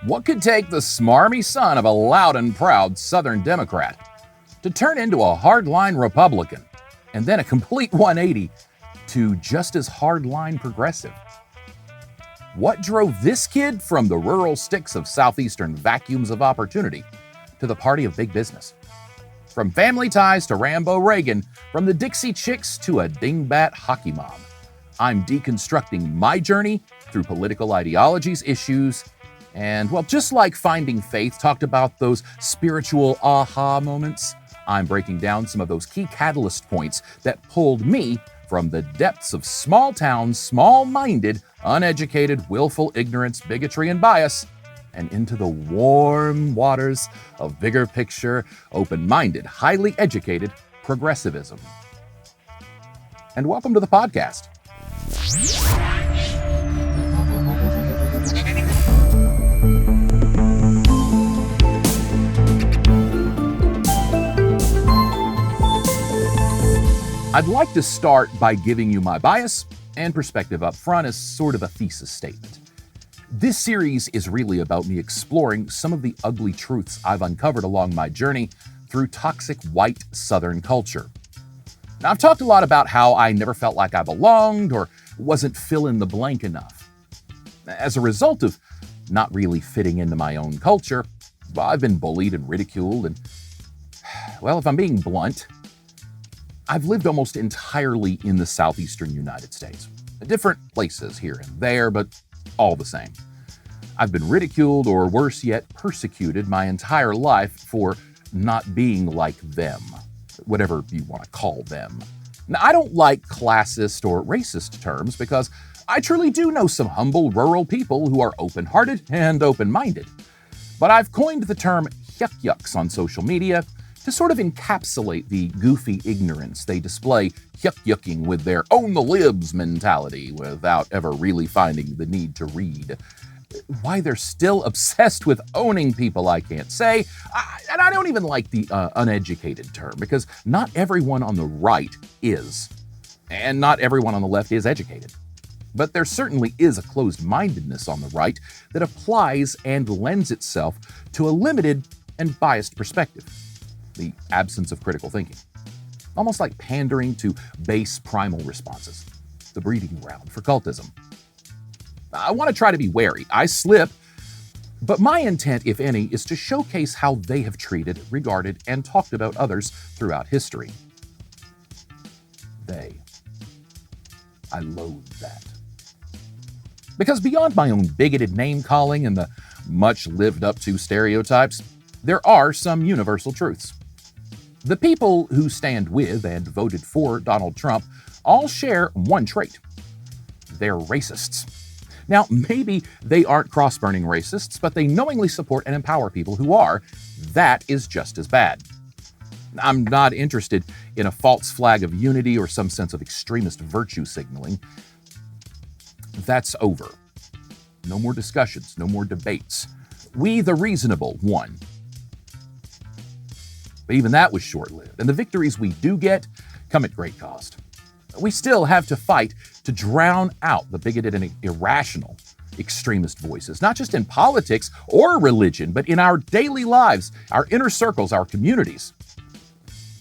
What could take the smarmy son of a loud and proud Southern Democrat to turn into a hardline Republican, and then a complete 180 to just as hardline progressive? What drove this kid from the rural sticks of southeastern vacuums of opportunity to the party of big business? From family ties to Rambo Reagan, from the Dixie Chicks to a dingbat hockey mom, I'm deconstructing my journey through political ideologies, issues, and, well, just like Finding Faith talked about those spiritual aha moments, I'm breaking down some of those key catalyst points that pulled me from the depths of small town, small-minded, uneducated, willful ignorance, bigotry, and bias, and into the warm waters of bigger picture, open-minded, highly educated progressivism. And welcome to the podcast. I'd like to start by giving you my bias and perspective up front as sort of a thesis statement. This series is really about me exploring some of the ugly truths I've uncovered along my journey through toxic white Southern culture. Now, I've talked a lot about how I never felt like I belonged or wasn't fill in the blank enough. As a result of not really fitting into my own culture, I've been bullied and ridiculed and, well, if I'm being blunt, I've lived almost entirely in the southeastern United States. Different places here and there, but all the same. I've been ridiculed, or worse yet, persecuted my entire life for not being like them, whatever you want to call them. Now, I don't like classist or racist terms because I truly do know some humble rural people who are open-hearted and open-minded. But I've coined the term yuck-yucks on social media to sort of encapsulate the goofy ignorance they display yuck-yucking with their own the libs mentality without ever really finding the need to read. Why they're still obsessed with owning people I can't say. And I don't even like the uneducated term, because not everyone on the right is, and not everyone on the left is educated. But there certainly is a closed-mindedness on the right that applies and lends itself to a limited and biased perspective. The absence of critical thinking. Almost like pandering to base primal responses. The breeding ground for cultism. I want to try to be wary. I slip, but my intent, if any, is to showcase how they have treated, regarded, and talked about others throughout history. They. I loathe that. Because beyond my own bigoted name-calling and the much lived-up-to stereotypes, there are some universal truths. The people who stand with and voted for Donald Trump all share one trait. They're racists. Now, maybe they aren't cross-burning racists, but they knowingly support and empower people who are. That is just as bad. I'm not interested in a false flag of unity or some sense of extremist virtue signaling. That's over. No more discussions, no more debates. We, the reasonable, won. But even that was short-lived, and the victories we do get come at great cost. We still have to fight to drown out the bigoted and irrational extremist voices, not just in politics or religion, but in our daily lives, our inner circles, our communities.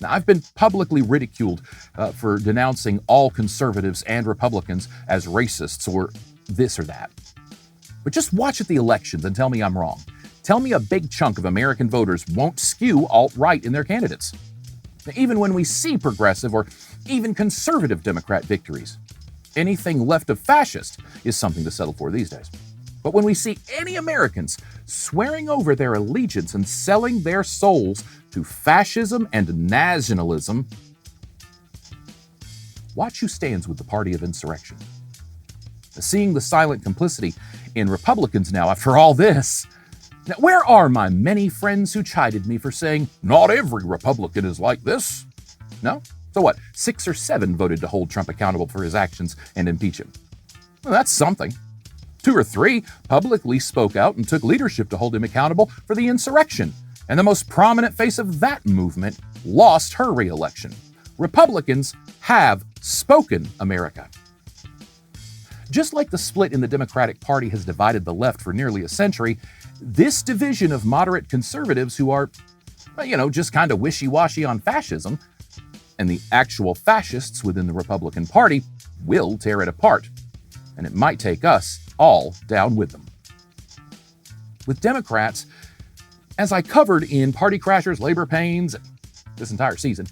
Now, I've been publicly ridiculed for denouncing all conservatives and Republicans as racists or this or that. But just watch at the elections and tell me I'm wrong. Tell me a big chunk of American voters won't skew alt-right in their candidates. Even when we see progressive or even conservative Democrat victories, anything left of fascist is something to settle for these days. But when we see any Americans swearing over their allegiance and selling their souls to fascism and nationalism, watch who stands with the party of insurrection. Seeing the silent complicity in Republicans now after all this. Now, where are my many friends who chided me for saying, not every Republican is like this? No? So what, 6 or 7 voted to hold Trump accountable for his actions and impeach him? Well, that's something. 2 or 3 publicly spoke out and took leadership to hold him accountable for the insurrection, and the most prominent face of that movement lost her re-election. Republicans have spoken, America. Just like the split in the Democratic Party has divided the left for nearly a century, this division of moderate conservatives who are, just kind of wishy-washy on fascism, and the actual fascists within the Republican Party will tear it apart. And it might take us all down with them. With Democrats, as I covered in Party Crashers, Labor Pains, this entire season,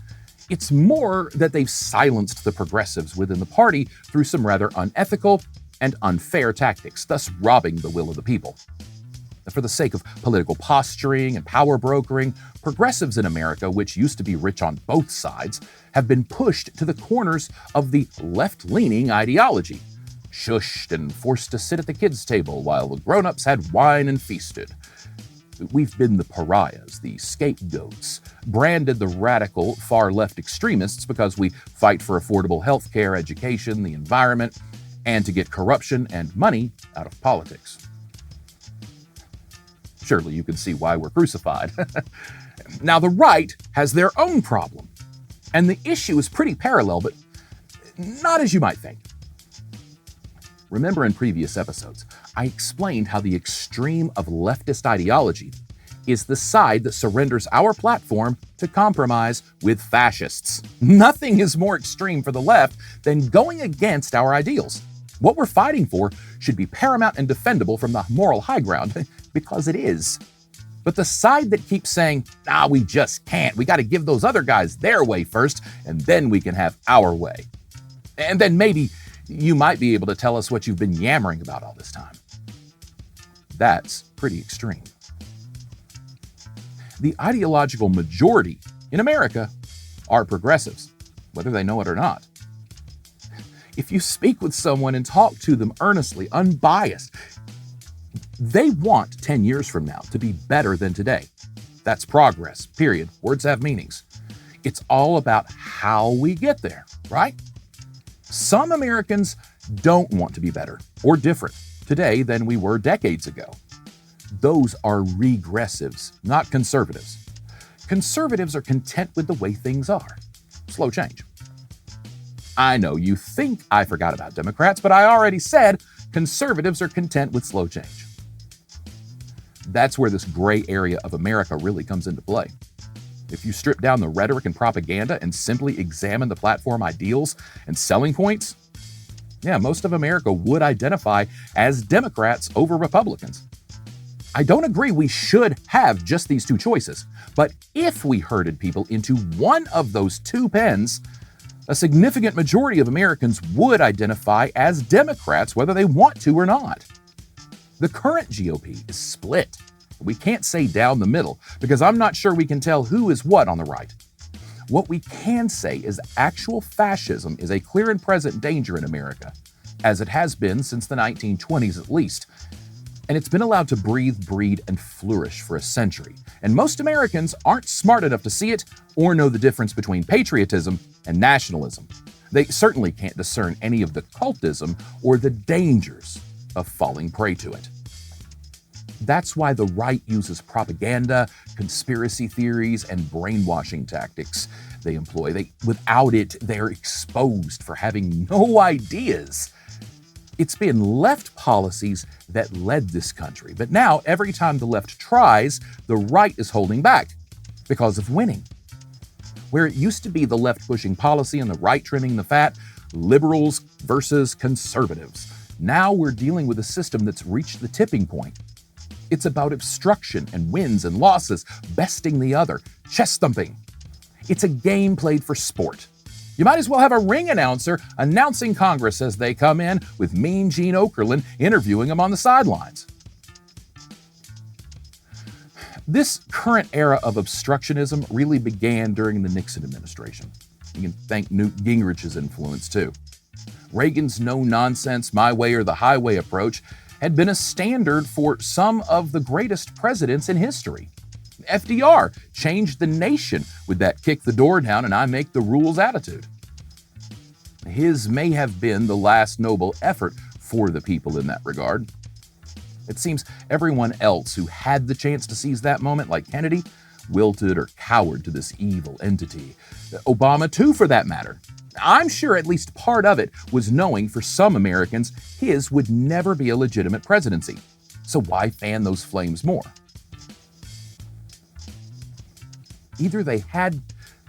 it's more that they've silenced the progressives within the party through some rather unethical and unfair tactics, thus robbing the will of the people. For the sake of political posturing and power brokering, progressives in America, which used to be rich on both sides, have been pushed to the corners of the left-leaning ideology, shushed and forced to sit at the kids' table while the grown-ups had wine and feasted. We've been the pariahs, the scapegoats, branded the radical far-left extremists because we fight for affordable health care, education, the environment, and to get corruption and money out of politics. Surely you can see why we're crucified. Now, the right has their own problem, and the issue is pretty parallel, but not as you might think. Remember in previous episodes, I explained how the extreme of leftist ideology is the side that surrenders our platform to compromise with fascists. Nothing is more extreme for the left than going against our ideals. What we're fighting for should be paramount and defendable from the moral high ground, because it is. But the side that keeps saying, we just can't, we got to give those other guys their way first, and then we can have our way. And then maybe you might be able to tell us what you've been yammering about all this time. That's pretty extreme. The ideological majority in America are progressives, whether they know it or not. If you speak with someone and talk to them earnestly, unbiased, they want 10 years from now to be better than today. That's progress, period. Words have meanings. It's all about how we get there, right? Some Americans don't want to be better or different today than we were decades ago. Those are regressives, not conservatives. Conservatives are content with the way things are. Slow change. I know you think I forgot about Democrats, but I already said conservatives are content with slow change. That's where this gray area of America really comes into play. If you strip down the rhetoric and propaganda and simply examine the platform ideals and selling points, most of America would identify as Democrats over Republicans. I don't agree we should have just these two choices, but if we herded people into one of those two pens, a significant majority of Americans would identify as Democrats whether they want to or not. The current GOP is split. We can't say down the middle because I'm not sure we can tell who is what on the right. What we can say is actual fascism is a clear and present danger in America, as it has been since the 1920s at least. And it's been allowed to breathe, breed, and flourish for a century. And most Americans aren't smart enough to see it or know the difference between patriotism and nationalism. They certainly can't discern any of the cultism or the dangers of falling prey to it. That's why the right uses propaganda, conspiracy theories, and brainwashing tactics they employ. Without it, they're exposed for having no ideas. It's been left policies that led this country. But now, every time the left tries, the right is holding back because of winning. Where it used to be the left pushing policy and the right trimming the fat, liberals versus conservatives. Now we're dealing with a system that's reached the tipping point. It's about obstruction and wins and losses, besting the other, chest thumping. It's a game played for sport. You might as well have a ring announcer announcing Congress as they come in with Mean Gene Okerlund interviewing them on the sidelines. This current era of obstructionism really began during the Nixon administration. You can thank Newt Gingrich's influence too. Reagan's no-nonsense, my way or the highway approach had been a standard for some of the greatest presidents in history. FDR changed the nation with that kick the door down and I make the rules attitude. His may have been the last noble effort for the people in that regard. It seems everyone else who had the chance to seize that moment, like Kennedy, wilted or cowered to this evil entity. Obama, too, for that matter. I'm sure at least part of it was knowing for some Americans his would never be a legitimate presidency. So why fan those flames more? Either they had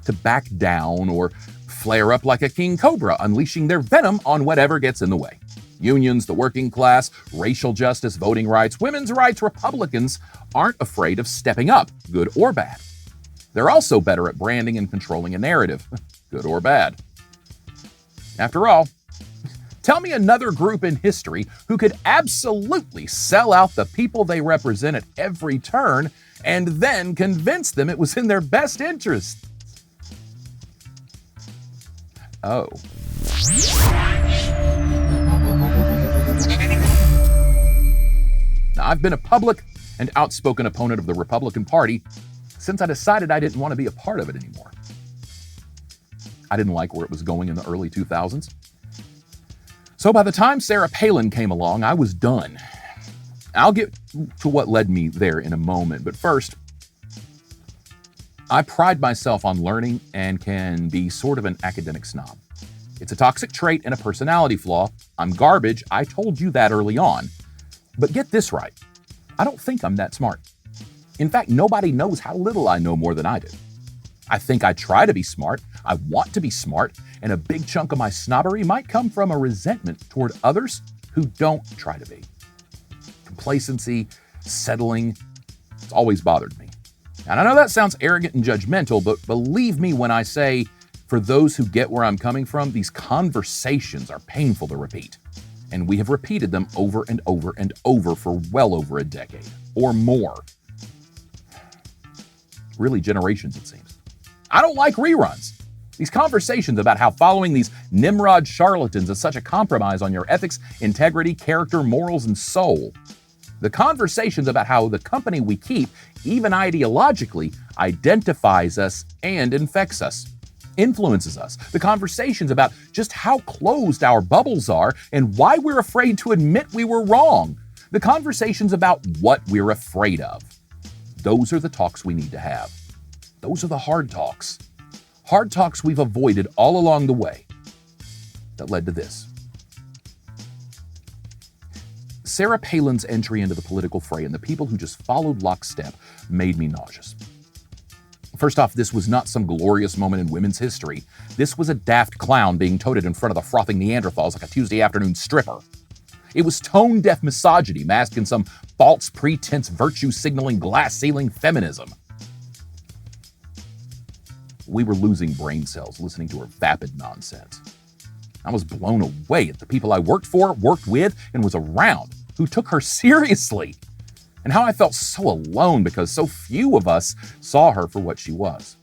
to back down or flare up like a king cobra, unleashing their venom on whatever gets in the way. Unions, the working class, racial justice, voting rights, women's rights, Republicans aren't afraid of stepping up, good or bad. They're also better at branding and controlling a narrative, good or bad. After all, tell me another group in history who could absolutely sell out the people they represent at every turn and then convince them it was in their best interest. Oh. Now, I've been a public and outspoken opponent of the Republican Party since I decided I didn't want to be a part of it anymore. I didn't like where it was going in the early 2000s. So by the time Sarah Palin came along, I was done. I'll get to what led me there in a moment, but first, I pride myself on learning and can be sort of an academic snob. It's a toxic trait and a personality flaw. I'm garbage. I told you that early on. But get this right. I don't think I'm that smart. In fact, nobody knows how little I know more than I do. I think I try to be smart. I want to be smart. And a big chunk of my snobbery might come from a resentment toward others who don't try to be. Complacency, settling, it's always bothered me. And I know that sounds arrogant and judgmental, but believe me when I say, for those who get where I'm coming from, these conversations are painful to repeat. And we have repeated them over and over and over for well over a decade or more. Really, generations, it seems. I don't like reruns. These conversations about how following these Nimrod charlatans is such a compromise on your ethics, integrity, character, morals, and soul. The conversations about how the company we keep, even ideologically, identifies us and infects us, influences us. The conversations about just how closed our bubbles are and why we're afraid to admit we were wrong. The conversations about what we're afraid of. Those are the talks we need to have. Those are the hard talks. Hard talks we've avoided all along the way that led to this. Sarah Palin's entry into the political fray and the people who just followed lockstep made me nauseous. First off, this was not some glorious moment in women's history. This was a daft clown being toted in front of the frothing Neanderthals like a Tuesday afternoon stripper. It was tone-deaf misogyny masked in some false pretense virtue-signaling glass-ceiling feminism. We were losing brain cells listening to her vapid nonsense. I was blown away at the people I worked for, worked with, and was around who took her seriously, and how I felt so alone because so few of us saw her for what she was.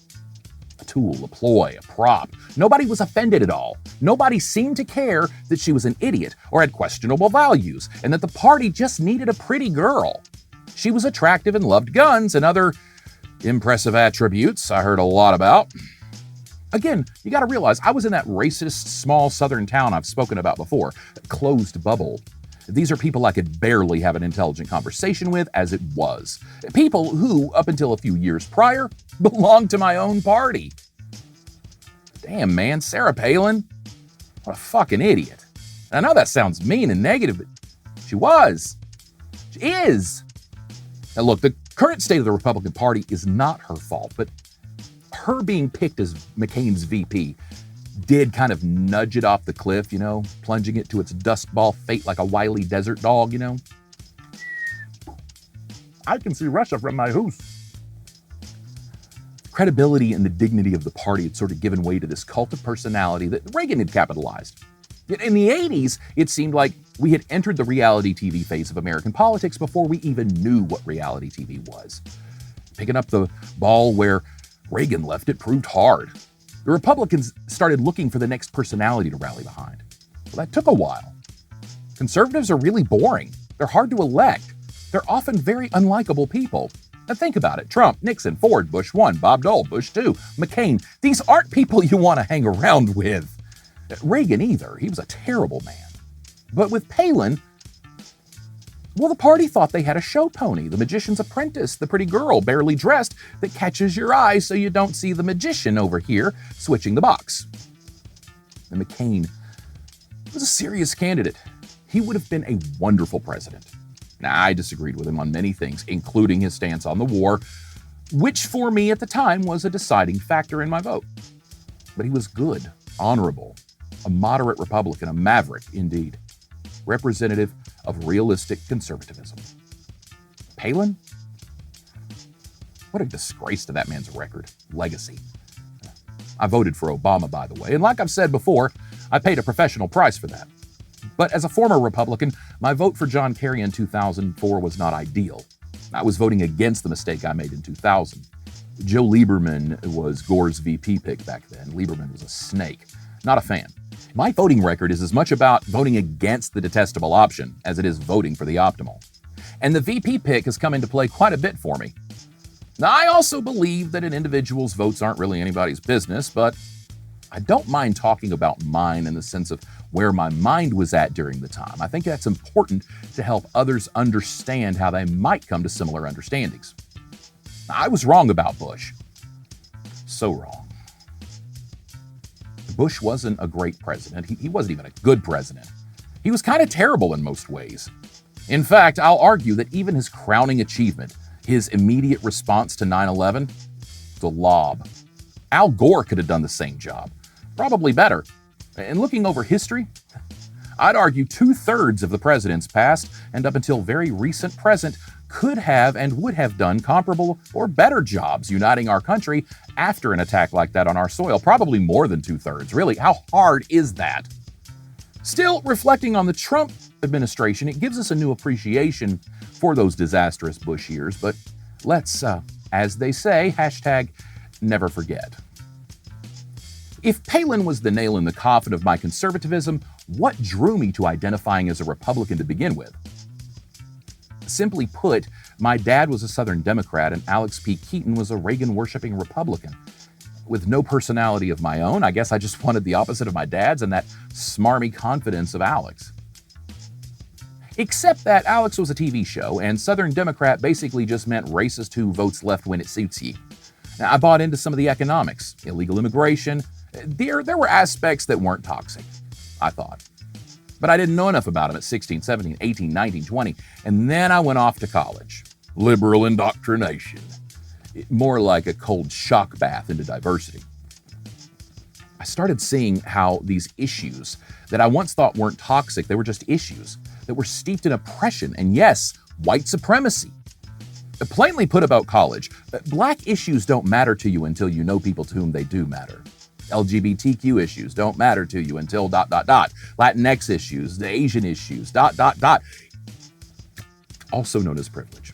A tool, a ploy, a prop. Nobody was offended at all. Nobody seemed to care that she was an idiot or had questionable values, and that the party just needed a pretty girl. She was attractive and loved guns and other impressive attributes I heard a lot about. Again, you gotta realize I was in that racist, small southern town I've spoken about before, that closed bubble. These are people I could barely have an intelligent conversation with as it was. People who, up until a few years prior, belonged to my own party. Damn, man, Sarah Palin? What a fucking idiot. And I know that sounds mean and negative, but she was. She is. Now look, the current state of the Republican Party is not her fault, but her being picked as McCain's VP did kind of nudge it off the cliff, plunging it to its dustball fate like a wily desert dog, I can see Russia from my house. Credibility and the dignity of the party had sort of given way to this cult of personality that Reagan had capitalized. Yet in the 80s, it seemed like we had entered the reality TV phase of American politics before we even knew what reality TV was. Picking up the ball where Reagan left it proved hard. The Republicans started looking for the next personality to rally behind. Well, that took a while. Conservatives are really boring. They're hard to elect. They're often very unlikable people. Now think about it. Trump, Nixon, Ford, Bush 1, Bob Dole, Bush 2, McCain. These aren't people you want to hang around with. Reagan either. He was a terrible man. But with Palin, well, the party thought they had a show pony, the magician's apprentice, the pretty girl, barely dressed, that catches your eye so you don't see the magician over here switching the box. And McCain was a serious candidate. He would have been a wonderful president. Now, I disagreed with him on many things, including his stance on the war, which for me at the time was a deciding factor in my vote. But he was good, honorable, a moderate Republican, a maverick indeed, representative of realistic conservatism. Palin? What a disgrace to that man's record, legacy. I voted for Obama, by the way, and like I've said before, I paid a professional price for that. But as a former Republican, my vote for John Kerry in 2004 was not ideal. I was voting against the mistake I made in 2000. Joe Lieberman was Gore's VP pick back then. Lieberman was a snake. Not a fan. My voting record is as much about voting against the detestable option as it is voting for the optimal. And the VP pick has come into play quite a bit for me. Now, I also believe that an individual's votes aren't really anybody's business, but I don't mind talking about mine in the sense of where my mind was at during the time. I think that's important to help others understand how they might come to similar understandings. I was wrong about Bush. So wrong. Bush wasn't a great president. He wasn't even a good president. He was kind of terrible in most ways. In fact, I'll argue that even his crowning achievement, his immediate response to 9/11, the lob. Al Gore could have done the same job, probably better. And looking over history, I'd argue 2/3 of the presidents past and up until very recent present could have and would have done comparable or better jobs uniting our country after an attack like that on our soil. Probably more than 2/3. Really, how hard is that? Still, reflecting on the Trump administration, it gives us a new appreciation for those disastrous Bush years, but let's, as they say, hashtag never forget. If Palin was the nail in the coffin of my conservatism, what drew me to identifying as a Republican to begin with? Simply put, my dad was a Southern Democrat and Alex P. Keaton was a Reagan-worshipping Republican. With no personality of my own, I guess I just wanted the opposite of my dad's and that smarmy confidence of Alex. Except that Alex was a TV show, and Southern Democrat basically just meant racist who votes left when it suits ye. Now, I bought into some of the economics, illegal immigration. There were aspects that weren't toxic, I thought. But I didn't know enough about them at 16, 17, 18, 19, 20, and then I went off to college. Liberal indoctrination. More like a cold shock bath into diversity. I started seeing how these issues that I once thought weren't toxic, they were just issues that were steeped in oppression and, yes, white supremacy. Plainly put about college, black issues don't matter to you until you know people to whom they do matter. LGBTQ issues don't matter to you until ... Latinx issues, the Asian issues ... Also known as privilege.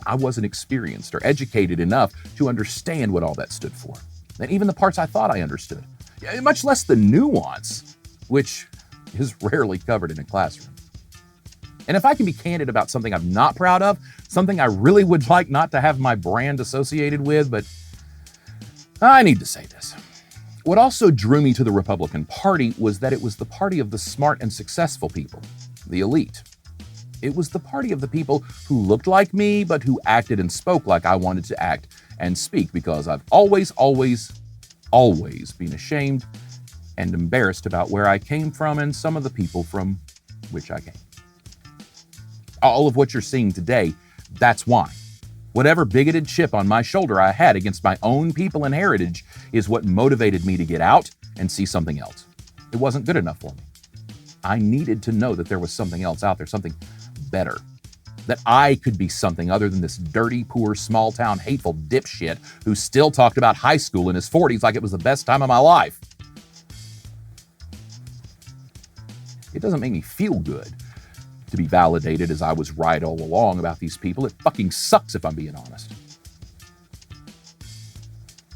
I wasn't experienced or educated enough to understand what all that stood for. And even the parts I thought I understood, much less the nuance, which is rarely covered in a classroom. And if I can be candid about something I'm not proud of, something I really would like not to have my brand associated with, but I need to say this. What also drew me to the Republican Party was that it was the party of the smart and successful people, the elite. It was the party of the people who looked like me, but who acted and spoke like I wanted to act and speak, because I've always been ashamed and embarrassed about where I came from and some of the people from which I came. All of what you're seeing today, that's why. Whatever bigoted chip on my shoulder I had against my own people and heritage is what motivated me to get out and see something else. It wasn't good enough for me. I needed to know that there was something else out there, something better. That I could be something other than this dirty, poor, small-town, hateful dipshit who still talked about high school in his 40s like it was the best time of my life. It doesn't make me feel good to be validated as I was right all along about these people. It fucking sucks if I'm being honest.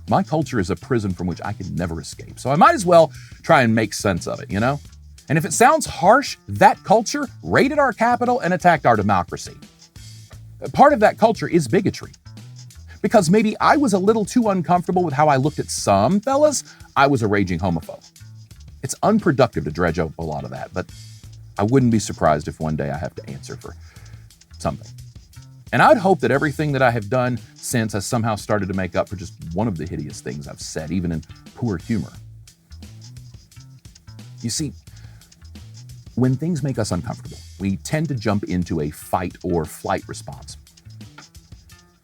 My culture is a prison from which I can never escape, so I might as well try and make sense of it, you know? And if it sounds harsh, that culture raided our capital and attacked our democracy. Part of that culture is bigotry. Because maybe I was a little too uncomfortable with how I looked at some fellas, I was a raging homophobe. It's unproductive to dredge up a lot of that, but I wouldn't be surprised if one day I have to answer for something. And I'd hope that everything that I have done since has somehow started to make up for just one of the hideous things I've said, even in poor humor. You see, when things make us uncomfortable, we tend to jump into a fight or flight response.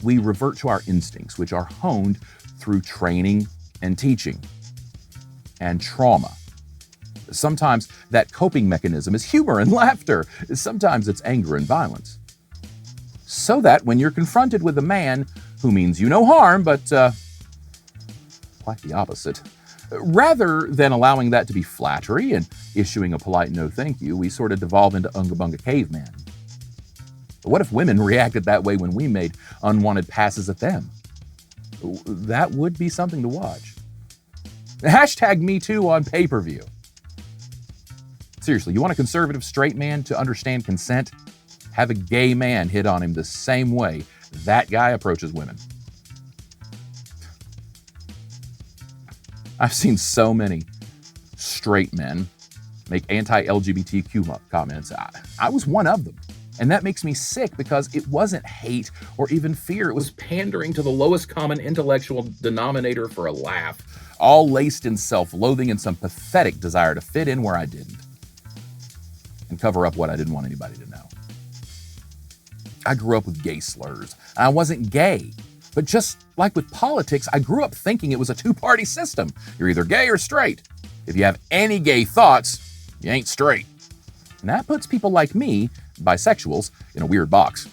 We revert to our instincts, which are honed through training and teaching and trauma. Sometimes that coping mechanism is humor and laughter. Sometimes it's anger and violence. So that when you're confronted with a man who means you no harm, but quite the opposite, rather than allowing that to be flattery and issuing a polite no thank you, we sort of devolve into Unga Bunga caveman. But what if women reacted that way when we made unwanted passes at them? That would be something to watch. Hashtag Me Too on pay-per-view. Seriously, you want a conservative straight man to understand consent? Have a gay man hit on him the same way that guy approaches women. I've seen so many straight men make anti-LGBTQ comments. I was one of them. And that makes me sick because it wasn't hate or even fear. It was pandering to the lowest common intellectual denominator for a laugh, all laced in self-loathing and some pathetic desire to fit in where I didn't and cover up what I didn't want anybody to know. I grew up with gay slurs. I wasn't gay. But just like with politics, I grew up thinking it was a two-party system. You're either gay or straight. If you have any gay thoughts, you ain't straight. And that puts people like me, bisexuals, in a weird box.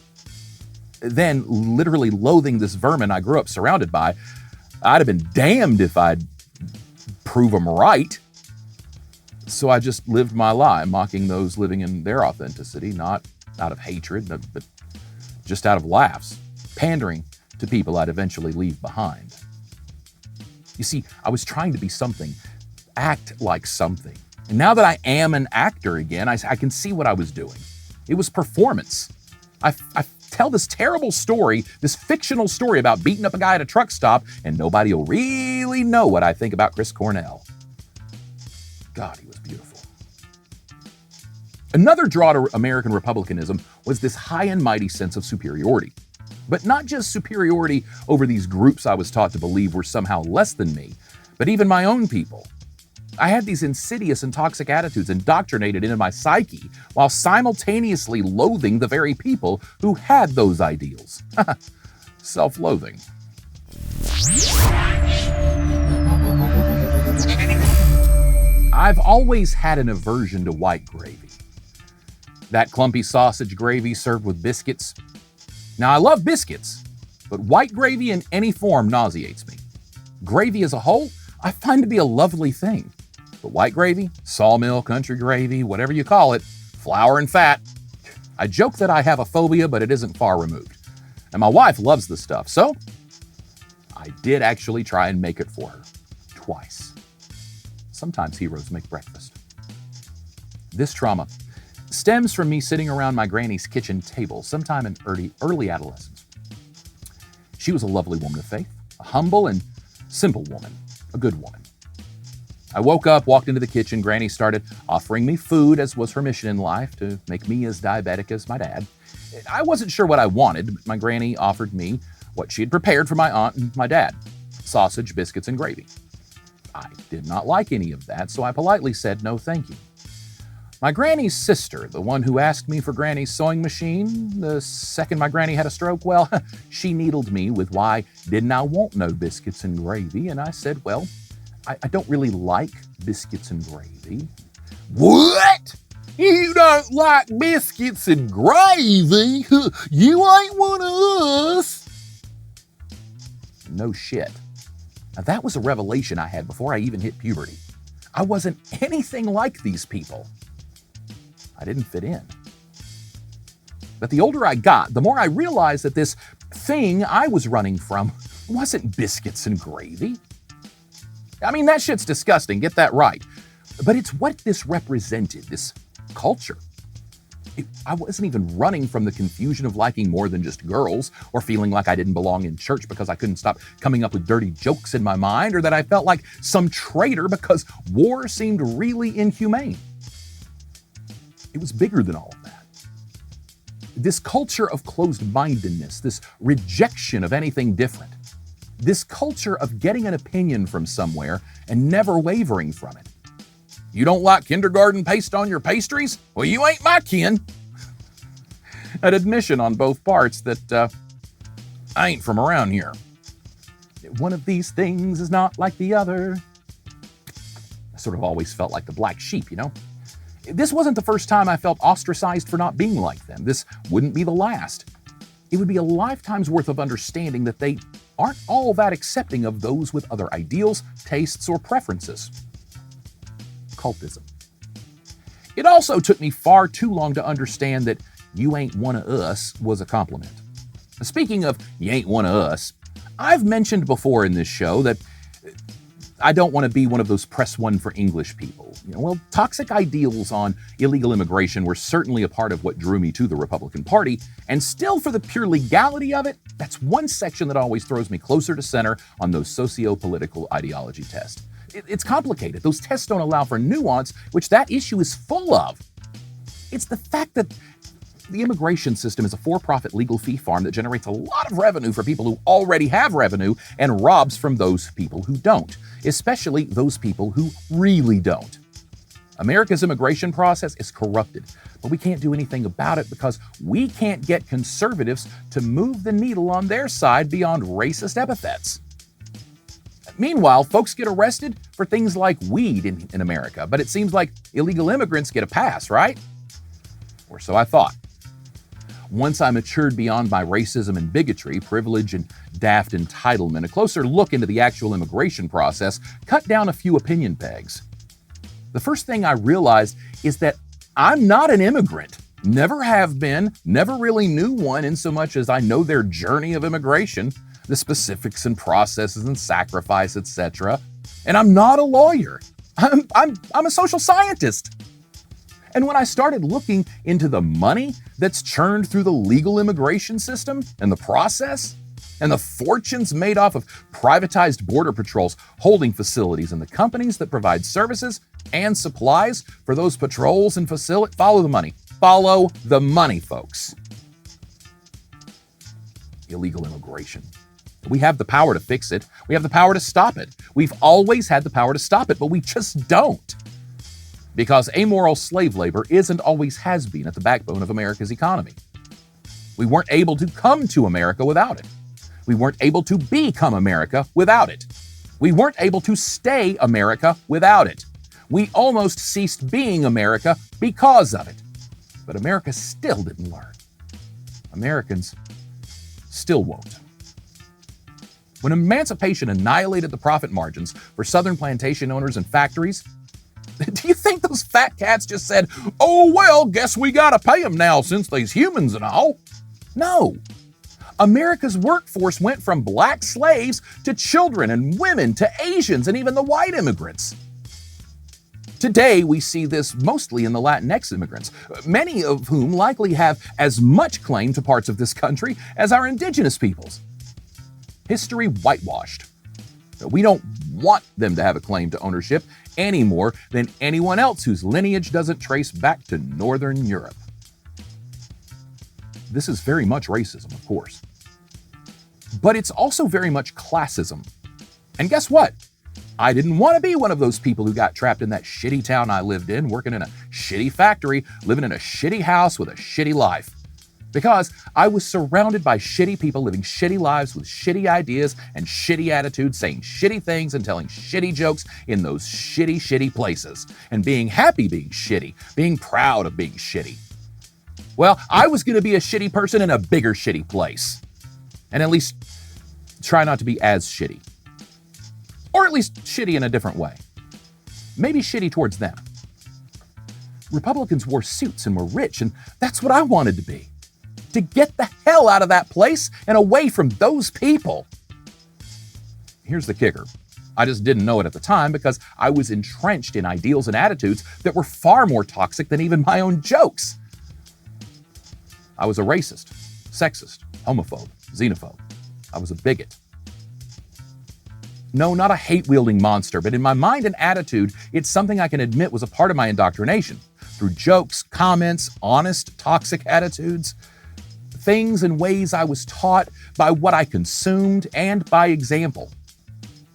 Then, literally loathing this vermin I grew up surrounded by, I'd have been damned if I'd prove them right. So I just lived my lie, mocking those living in their authenticity, not out of hatred, but just out of laughs, pandering to people I'd eventually leave behind. You see, I was trying to be something, act like something. And now that I am an actor again, I can see what I was doing. It was performance. I tell this terrible story, this fictional story about beating up a guy at a truck stop, and nobody will really know what I think about Chris Cornell. God, he was beautiful. Another draw to American republicanism was this high and mighty sense of superiority. But not just superiority over these groups I was taught to believe were somehow less than me, but even my own people. I had these insidious and toxic attitudes indoctrinated into my psyche while simultaneously loathing the very people who had those ideals. Self-loathing. I've always had an aversion to white gravy. That clumpy sausage gravy served with biscuits. Now, I love biscuits, but white gravy in any form nauseates me. Gravy as a whole, I find to be a lovely thing. But white gravy, sawmill, country gravy, whatever you call it, flour and fat. I joke that I have a phobia, but it isn't far removed. And my wife loves the stuff, so I did actually try and make it for her. Twice. Sometimes heroes make breakfast. This trauma stems from me sitting around my granny's kitchen table sometime in early adolescence. She was a lovely woman of faith, a humble and simple woman, a good woman. I woke up, walked into the kitchen. Granny started offering me food, as was her mission in life, to make me as diabetic as my dad. I wasn't sure what I wanted, but my granny offered me what she had prepared for my aunt and my dad: sausage, biscuits, and gravy. I did not like any of that, so I politely said no thank you. My granny's sister, the one who asked me for Granny's sewing machine the second my granny had a stroke, well, she needled me with why didn't I want no biscuits and gravy, and I said, well, I don't really like biscuits and gravy. What? You don't like biscuits and gravy? You ain't one of us. No shit. Now that was a revelation I had before I even hit puberty. I wasn't anything like these people. I didn't fit in. But the older I got, the more I realized that this thing I was running from wasn't biscuits and gravy. I mean, that shit's disgusting, get that right. But it's what this represented, this culture. I wasn't even running from the confusion of liking more than just girls, or feeling like I didn't belong in church because I couldn't stop coming up with dirty jokes in my mind, or that I felt like some traitor because war seemed really inhumane. It was bigger than all of that. This culture of closed-mindedness, this rejection of anything different, this culture of getting an opinion from somewhere and never wavering from it. You don't like kindergarten paste on your pastries? Well, you ain't my kin. An admission on both parts that I ain't from around here. One of these things is not like the other. I sort of always felt like the black sheep, you know? This wasn't the first time I felt ostracized for not being like them. This wouldn't be the last. It would be a lifetime's worth of understanding that they aren't all that accepting of those with other ideals, tastes, or preferences. Cultism. It also took me far too long to understand that "you ain't one of us" was a compliment. Speaking of "you ain't one of us," I've mentioned before in this show that I don't want to be one of those press one for English people. Toxic ideals on illegal immigration were certainly a part of what drew me to the Republican Party, and still, for the pure legality of it, that's one section that always throws me closer to center on those socio-political ideology tests. It's complicated. Those tests don't allow for nuance, which that issue is full of. It's the fact that the immigration system is a for-profit legal fee farm that generates a lot of revenue for people who already have revenue and robs from those people who don't, especially those people who really don't. America's immigration process is corrupted, but we can't do anything about it because we can't get conservatives to move the needle on their side beyond racist epithets. Meanwhile, folks get arrested for things like weed in America, but it seems like illegal immigrants get a pass, right? Or so I thought. Once I matured beyond my racism and bigotry, privilege and daft entitlement, a closer look into the actual immigration process cut down a few opinion pegs. The first thing I realized is that I'm not an immigrant. Never have been, never really knew one in so much as I know their journey of immigration, the specifics and processes and sacrifice, etc. And I'm not a lawyer. I'm a social scientist. And when I started looking into the money that's churned through the legal immigration system and the process, and the fortunes made off of privatized border patrols, holding facilities, and the companies that provide services and supplies for those patrols and facilities, follow the money. Follow the money, folks. Illegal immigration. We have the power to fix it. We have the power to stop it. We've always had the power to stop it, but we just don't. Because amoral slave labor isn't always has been at the backbone of America's economy. We weren't able to come to America without it. We weren't able to become America without it. We weren't able to stay America without it. We almost ceased being America because of it. But America still didn't learn. Americans still won't. When emancipation annihilated the profit margins for Southern plantation owners and factories, do you think those fat cats just said, "Oh, well, guess we gotta pay them now since they's humans and all"? No. America's workforce went from black slaves to children and women to Asians and even the white immigrants. Today, we see this mostly in the Latinx immigrants, many of whom likely have as much claim to parts of this country as our indigenous peoples. History whitewashed. We don't want them to have a claim to ownership any more than anyone else whose lineage doesn't trace back to Northern Europe. This is very much racism, of course. But it's also very much classism. And guess what? I didn't want to be one of those people who got trapped in that shitty town I lived in, working in a shitty factory, living in a shitty house with a shitty life. Because I was surrounded by shitty people living shitty lives with shitty ideas and shitty attitudes, saying shitty things and telling shitty jokes in those shitty places. And being happy being shitty, being proud of being shitty. Well, I was going to be a shitty person in a bigger shitty place. And at least try not to be as shitty. Or at least shitty in a different way. Maybe shitty towards them. Republicans wore suits and were rich, and that's what I wanted to be. To get the hell out of that place and away from those people. Here's the kicker. I just didn't know it at the time because I was entrenched in ideals and attitudes that were far more toxic than even my own jokes. I was a racist, sexist, homophobe, xenophobe. I was a bigot. No, not a hate-wielding monster, but in my mind and attitude, it's something I can admit was a part of my indoctrination. Through jokes, comments, honest, toxic attitudes, things and ways I was taught by what I consumed and by example.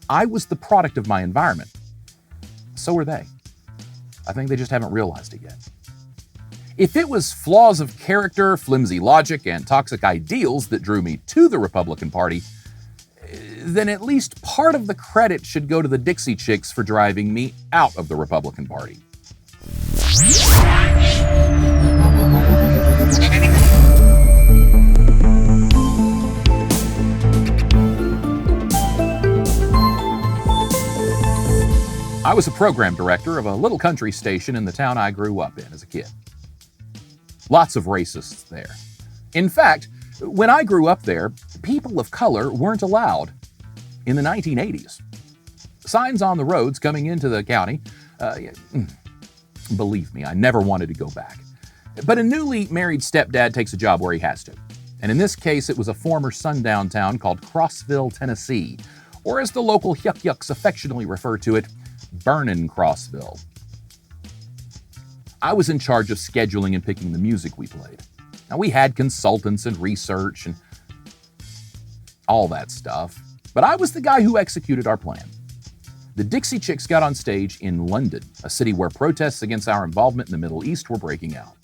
I was the product of my environment. So were they. I think they just haven't realized it yet. If it was flaws of character, flimsy logic, and toxic ideals that drew me to the Republican Party, then at least part of the credit should go to the Dixie Chicks for driving me out of the Republican Party. I was a program director of a little country station in the town I grew up in as a kid. Lots of racists there. In fact, when I grew up there, people of color weren't allowed in the 1980s. Signs on the roads coming into the county, believe me, I never wanted to go back. But a newly married stepdad takes a job where he has to. And in this case, it was a former sundown town called Crossville, Tennessee, or as the local yuck-yucks affectionately refer to it, Burnin' Crossville. I was in charge of scheduling and picking the music we played. Now, we had consultants and research and all that stuff, but I was the guy who executed our plan. The Dixie Chicks got on stage in London, a city where protests against our involvement in the Middle East were breaking out.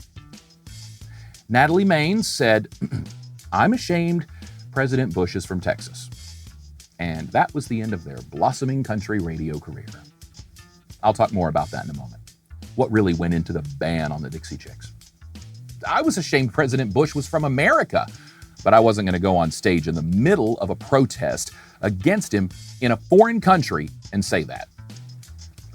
Natalie Maines said, "I'm ashamed President Bush is from Texas." And that was the end of their blossoming country radio career. I'll talk more about that in a moment. What really went into the ban on the Dixie Chicks? I was ashamed President Bush was from America, but I wasn't going to go on stage in the middle of a protest against him in a foreign country and say that.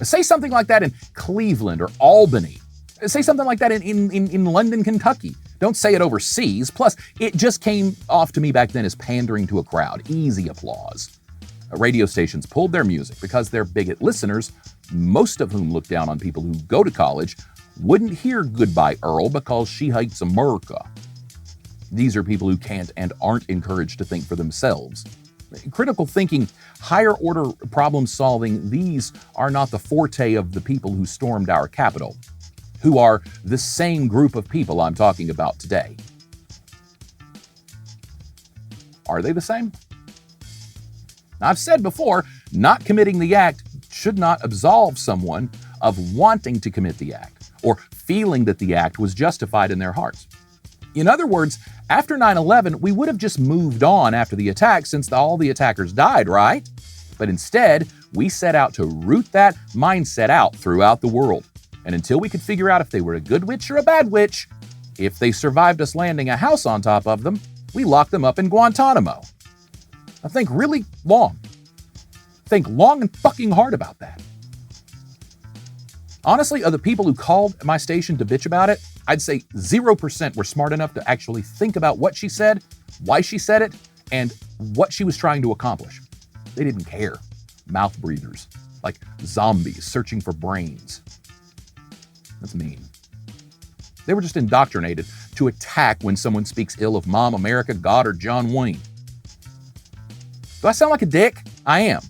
Say something like that in Cleveland or Albany. Say something like that in London, Kentucky. Don't say it overseas. Plus, it just came off to me back then as pandering to a crowd. Easy applause. Radio stations pulled their music because their bigot listeners, most of whom look down on people who go to college, wouldn't hear Goodbye Earl because she hates America. These are people who can't and aren't encouraged to think for themselves. Critical thinking, higher order problem solving, these are not the forte of the people who stormed our Capitol, who are the same group of people I'm talking about today. Are they the same? I've said before, not committing the act should not absolve someone of wanting to commit the act or feeling that the act was justified in their hearts. In other words, after 9/11, we would have just moved on after the attack since all the attackers died, right? But instead, we set out to root that mindset out throughout the world. And until we could figure out if they were a good witch or a bad witch, if they survived us landing a house on top of them, we locked them up in Guantanamo. Now think really long. Think long and fucking hard about that. Honestly, of the people who called my station to bitch about it, I'd say 0% were smart enough to actually think about what she said, why she said it, and what she was trying to accomplish. They didn't care. Mouth breathers, like zombies searching for brains. That's mean. They were just indoctrinated to attack when someone speaks ill of Mom, America, God, or John Wayne. Do I sound like a dick? I am.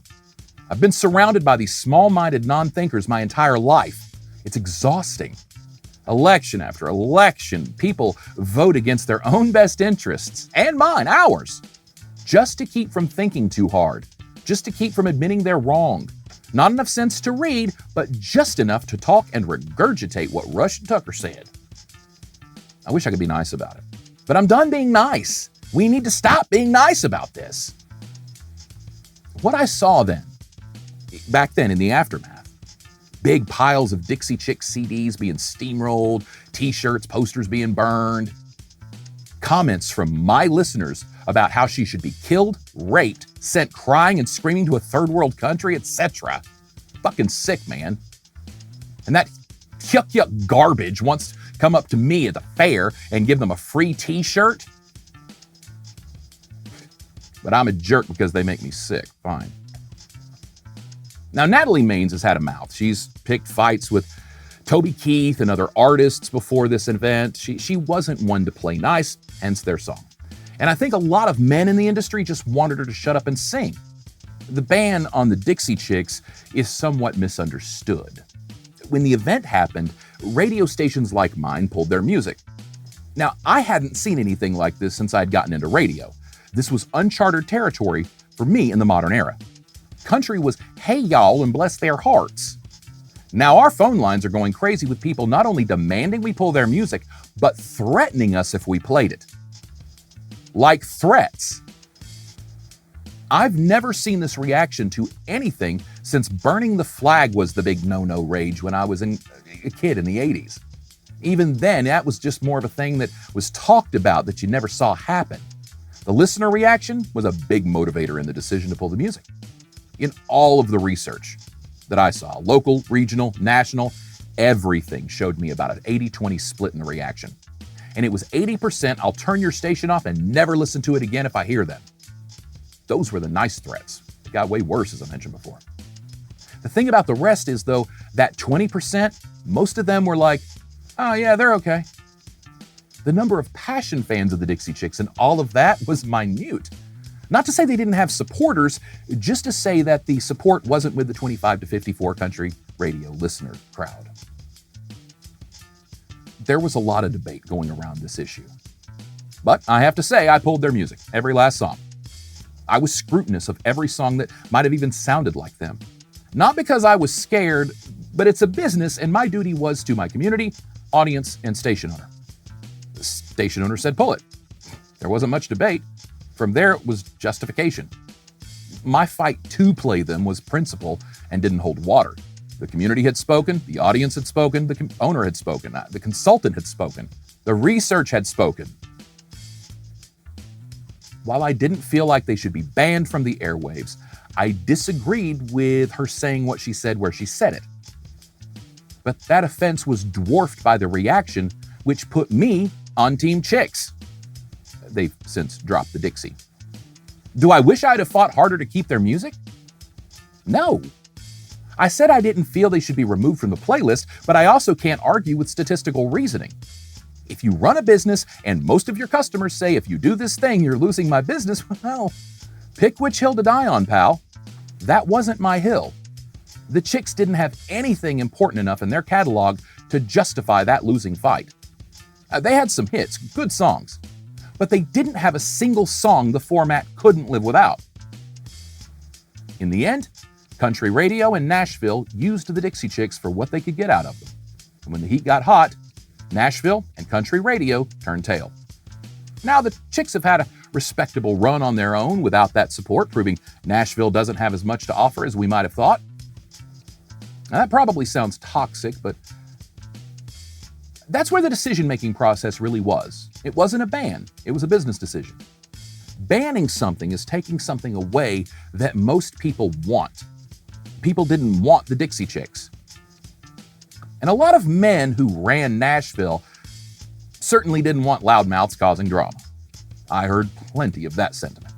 I've been surrounded by these small-minded non-thinkers my entire life. It's exhausting. Election after election, people vote against their own best interests, and mine, ours, just to keep from thinking too hard, just to keep from admitting they're wrong. Not enough sense to read, but just enough to talk and regurgitate what Rush and Tucker said. I wish I could be nice about it, but I'm done being nice. We need to stop being nice about this. What I saw then, back then in the aftermath, big piles of Dixie Chick CDs being steamrolled, t-shirts, posters being burned, comments from my listeners about how she should be killed, raped, sent crying and screaming to a third world country, etc. Fucking sick, man. And that yuck garbage wants to come up to me at the fair and give them a free t-shirt. But I'm a jerk because they make me sick. Fine. Now, Natalie Maines has had a mouth. She's picked fights with Toby Keith and other artists before this event. She wasn't one to play nice, hence their song. And I think a lot of men in the industry just wanted her to shut up and sing. The ban on the Dixie Chicks is somewhat misunderstood. When the event happened, radio stations like mine pulled their music. Now, I hadn't seen anything like this since I'd gotten into radio. This was uncharted territory for me in the modern era. Country was, hey y'all, and bless their hearts. Now our phone lines are going crazy with people not only demanding we pull their music, but threatening us if we played it. Like threats. I've never seen this reaction to anything since burning the flag was the big no-no rage when I was a kid in the 80s. Even then, that was just more of a thing that was talked about that you never saw happen. The listener reaction was a big motivator in the decision to pull the music. In all of the research that I saw, local, regional, national, everything showed me about an 80-20 split in the reaction. And it was 80% I'll turn your station off and never listen to it again if I hear them. Those were the nice threats. It got way worse, as I mentioned before. The thing about the rest is, though, that 20%, most of them were like, oh yeah, they're okay. The number of passion fans of the Dixie Chicks and all of that was minute. Not to say they didn't have supporters, just to say that the support wasn't with the 25 to 54 country radio listener crowd. There was a lot of debate going around this issue. But I have to say, I pulled their music, every last song. I was scrutinous of every song that might have even sounded like them. Not because I was scared, but it's a business and my duty was to my community, audience, and station owner. The station owner said pull it. There wasn't much debate. From there, it was justification. My fight to play them was principle and didn't hold water. The community had spoken, the audience had spoken, the owner had spoken, the consultant had spoken, the research had spoken. While I didn't feel like they should be banned from the airwaves, I disagreed with her saying what she said where she said it. But that offense was dwarfed by the reaction, which put me on Team Chicks. They've since dropped the Dixie. Do I wish I'd have fought harder to keep their music? No. I said I didn't feel they should be removed from the playlist, but I also can't argue with statistical reasoning. If you run a business and most of your customers say, if you do this thing, you're losing my business, well, pick which hill to die on, pal. That wasn't my hill. The Chicks didn't have anything important enough in their catalog to justify that losing fight. They had some hits, good songs, but they didn't have a single song the format couldn't live without. In the end, country radio in Nashville used the Dixie Chicks for what they could get out of them. And when the heat got hot, Nashville and country radio turned tail. Now the Chicks have had a respectable run on their own without that support, proving Nashville doesn't have as much to offer as we might have thought. Now, that probably sounds toxic, but that's where the decision-making process really was. It wasn't a ban, it was a business decision. Banning something is taking something away that most people want. People didn't want the Dixie Chicks. And a lot of men who ran Nashville certainly didn't want loudmouths causing drama. I heard plenty of that sentiment.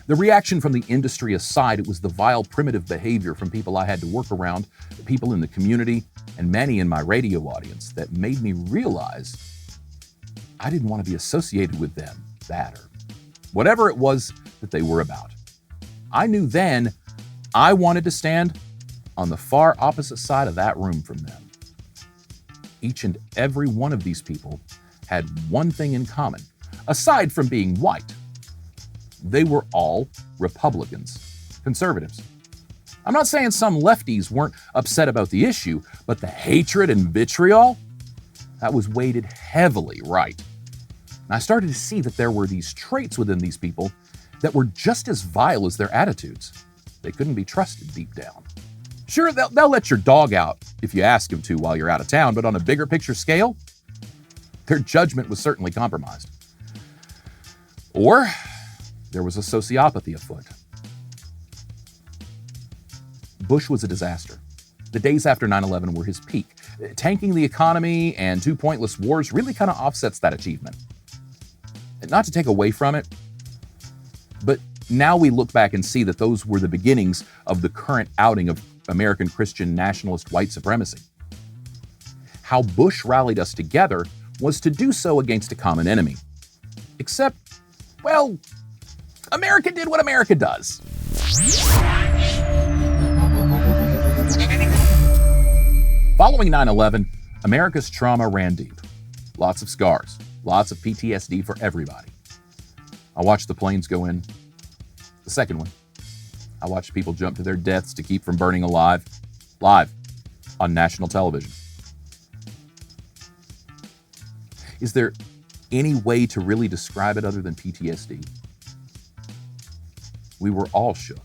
The reaction from the industry aside, it was the vile, primitive behavior from people I had to work around, the people in the community, and many in my radio audience that made me realize I didn't want to be associated with them, that or whatever it was that they were about. I knew then I wanted to stand on the far opposite side of that room from them. Each and every one of these people had one thing in common, aside from being white. They were all Republicans, conservatives. I'm not saying some lefties weren't upset about the issue, but the hatred and vitriol, that was weighted heavily right. And I started to see that there were these traits within these people that were just as vile as their attitudes. They couldn't be trusted deep down. Sure, they'll let your dog out if you ask them to while you're out of town, but on a bigger picture scale, their judgment was certainly compromised. Or there was a sociopathy afoot. Bush was a disaster. The days after 9/11 were his peak. Tanking the economy and 2 pointless wars really kind of offsets that achievement. Not to take away from it, but now we look back and see that those were the beginnings of the current outing of American Christian nationalist white supremacy. How Bush rallied us together was to do so against a common enemy. Except, well, America did what America does. Following 9/11, America's trauma ran deep. Lots of scars, lots of PTSD for everybody. I watched the planes go in. The second one. I watched people jump to their deaths to keep from burning alive. live on national television. Is there any way to really describe it other than PTSD? We were all shook.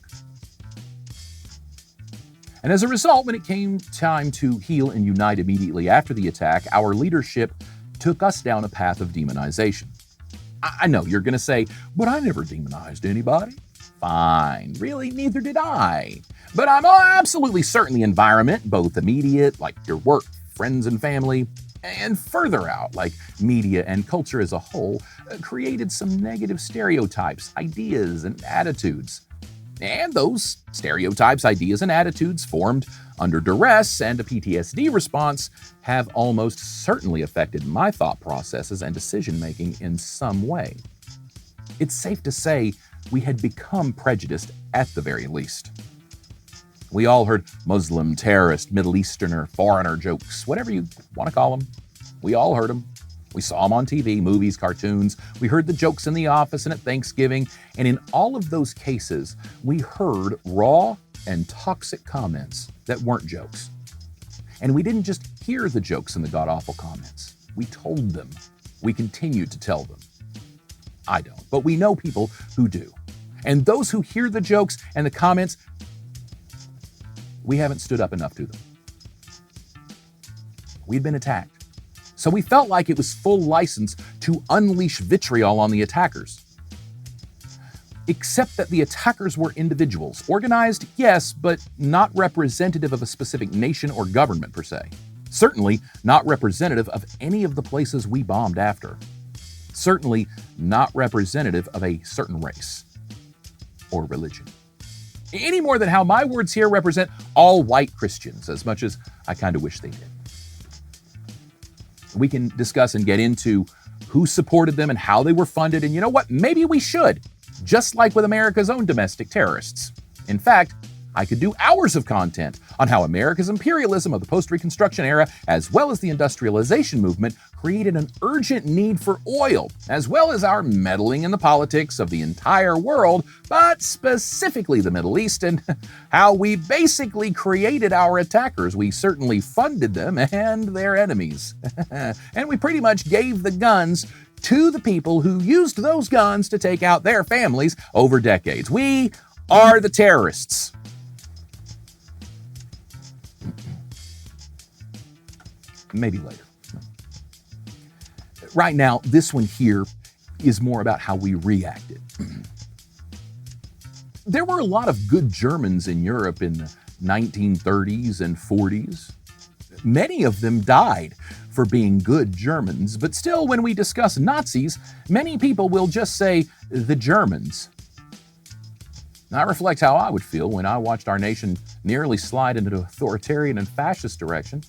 And as a result, when it came time to heal and unite immediately after the attack, our leadership took us down a path of demonization. I know you're going to say, but I never demonized anybody. Fine. Really, neither did I. But I'm absolutely certain the environment, both immediate, like your work, friends and family, and further out, like media and culture as a whole, created some negative stereotypes, ideas, and attitudes. And those stereotypes, ideas, and attitudes formed under duress and a PTSD response have almost certainly affected my thought processes and decision-making in some way. It's safe to say we had become prejudiced at the very least. We all heard Muslim, terrorist, Middle Easterner, foreigner jokes, whatever you want to call them. We all heard them. We saw them on TV, movies, cartoons. We heard the jokes in the office and at Thanksgiving. And in all of those cases, we heard raw and toxic comments that weren't jokes. And we didn't just hear the jokes and the god-awful comments. We told them. We continued to tell them. I don't, but we know people who do. And those who hear the jokes and the comments, we haven't stood up enough to them. We'd been attacked. So we felt like it was full license to unleash vitriol on the attackers. Except that the attackers were individuals. Organized, yes, but not representative of a specific nation or government per se. Certainly not representative of any of the places we bombed after. Certainly not representative of a certain race or religion. Any more than how my words here represent all white Christians, as much as I kind of wish they did. We can discuss and get into who supported them and how they were funded, and you know what? Maybe we should, just like with America's own domestic terrorists. In fact, I could do hours of content on how America's imperialism of the post-Reconstruction era, as well as the industrialization movement, created an urgent need for oil, as well as our meddling in the politics of the entire world, but specifically the Middle East, and how we basically created our attackers. We certainly funded them and their enemies. And we pretty much gave the guns to the people who used those guns to take out their families over decades. We are the terrorists. Maybe later. Right now, this one here is more about how we reacted. There were a lot of good Germans in Europe in the 1930s and 40s. Many of them died for being good Germans, but still, when we discuss Nazis, many people will just say, the Germans. That reflects how I would feel when I watched our nation nearly slide into an authoritarian and fascist direction,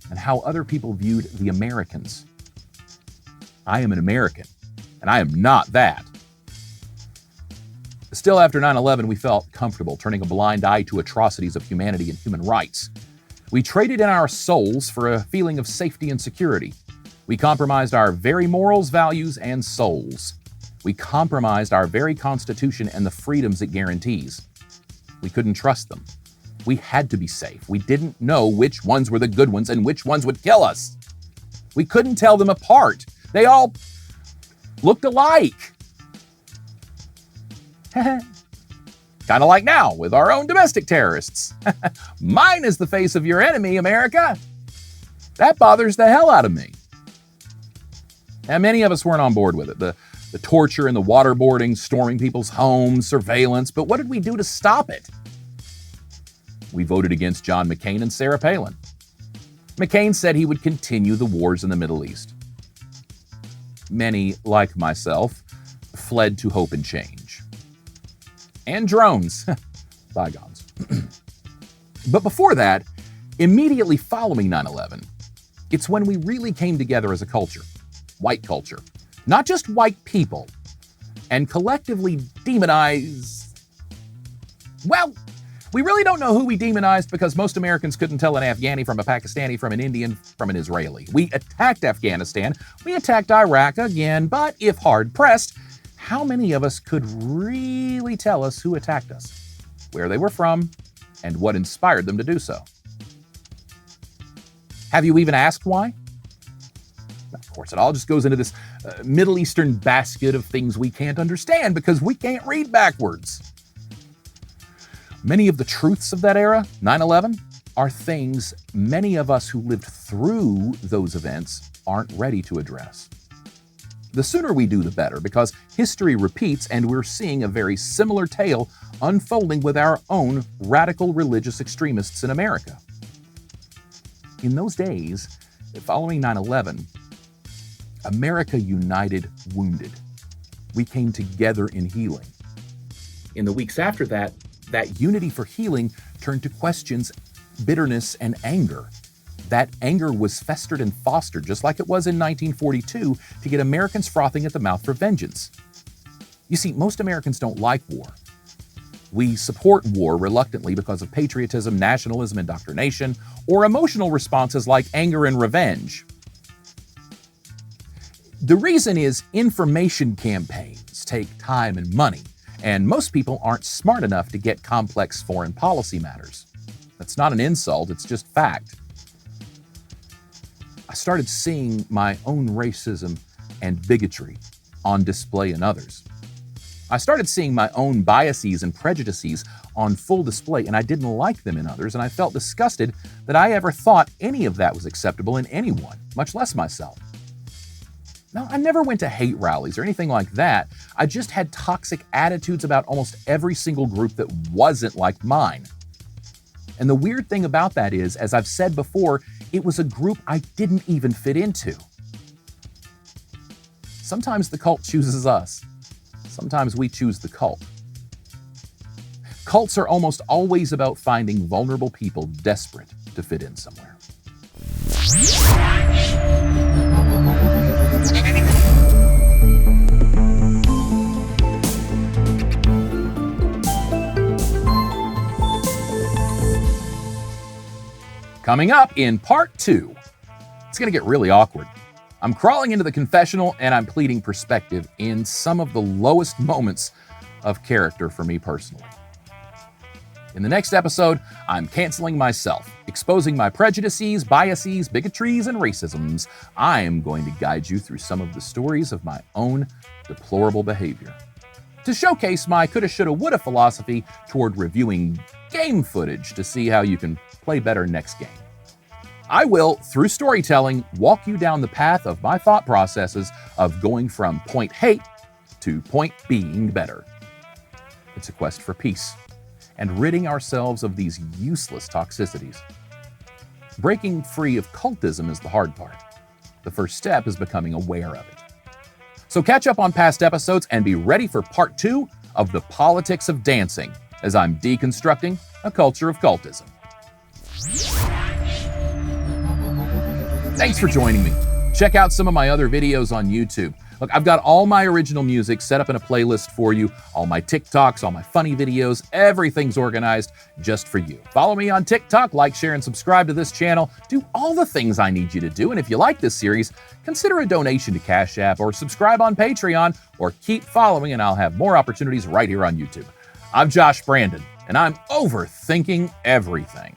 and how other people viewed the Americans. I am an American, and I am not that. Still, after 9/11, we felt comfortable turning a blind eye to atrocities of humanity and human rights. We traded in our souls for a feeling of safety and security. We compromised our very morals, values, and souls. We compromised our very Constitution and the freedoms it guarantees. We couldn't trust them. We had to be safe. We didn't know which ones were the good ones and which ones would kill us. We couldn't tell them apart. They all looked alike. Kind of like now with our own domestic terrorists. Mine is the face of your enemy, America. That bothers the hell out of me. And many of us weren't on board with it. The torture and the waterboarding, storming people's homes, surveillance. But what did we do to stop it? We voted against John McCain and Sarah Palin. McCain said he would continue the wars in the Middle East. Many, like myself, fled to hope and change. And drones. Bygones. But before that, immediately following 9/11, it's when we really came together as a culture. White culture. Not just white people. And collectively demonize... Well, we really don't know who we demonized because most Americans couldn't tell an Afghani from a Pakistani from an Indian from an Israeli. We attacked Afghanistan. We attacked Iraq again, but if hard pressed, how many of us could really tell us who attacked us, where they were from, and what inspired them to do so. Have you even asked why? Of course, it all just goes into this Middle Eastern basket of things we can't understand because we can't read backwards. Many of the truths of that era, 9/11, are things many of us who lived through those events aren't ready to address. The sooner we do, the better, because history repeats and we're seeing a very similar tale unfolding with our own radical religious extremists in America. In those days, following 9/11, America united wounded. We came together in healing. In the weeks after that, that unity for healing turned to questions, bitterness, and anger. That anger was festered and fostered, just like it was in 1942, to get Americans frothing at the mouth for vengeance. You see, most Americans don't like war. We support war reluctantly because of patriotism, nationalism, indoctrination, or emotional responses like anger and revenge. The reason is information campaigns take time and money, and most people aren't smart enough to get complex foreign policy matters. That's not an insult, it's just fact. I started seeing my own racism and bigotry on display in others. I started seeing my own biases and prejudices on full display, and I didn't like them in others, and I felt disgusted that I ever thought any of that was acceptable in anyone, much less myself. Now, I never went to hate rallies or anything like that. I just had toxic attitudes about almost every single group that wasn't like mine. And the weird thing about that is, as I've said before, it was a group I didn't even fit into. Sometimes the cult chooses us. Sometimes we choose the cult. Cults are almost always about finding vulnerable people desperate to fit in somewhere. Coming up in part 2, it's going to get really awkward. I'm crawling into the confessional and I'm pleading perspective in some of the lowest moments of character for me personally. In the next episode, I'm canceling myself, exposing my prejudices, biases, bigotries, and racisms. I am going to guide you through some of the stories of my own deplorable behavior to showcase my coulda, shoulda, woulda philosophy toward reviewing game footage to see how you can play better next game. I will, through storytelling, walk you down the path of my thought processes of going from point hate to point being better. It's a quest for peace and ridding ourselves of these useless toxicities. Breaking free of cultism is the hard part. The first step is becoming aware of it. So catch up on past episodes and be ready for part 2 of the politics of dancing as I'm deconstructing a culture of cultism. Thanks for joining me. Check out some of my other videos on YouTube. Look, I've got all my original music set up in a playlist for you, all my TikToks, all my funny videos, everything's organized just for you. Follow me on TikTok, like, share, and subscribe to this channel. Do all the things I need you to do. And if you like this series, consider a donation to Cash App or subscribe on Patreon or keep following and I'll have more opportunities right here on YouTube. I'm Josh Brandon, and I'm overthinking everything.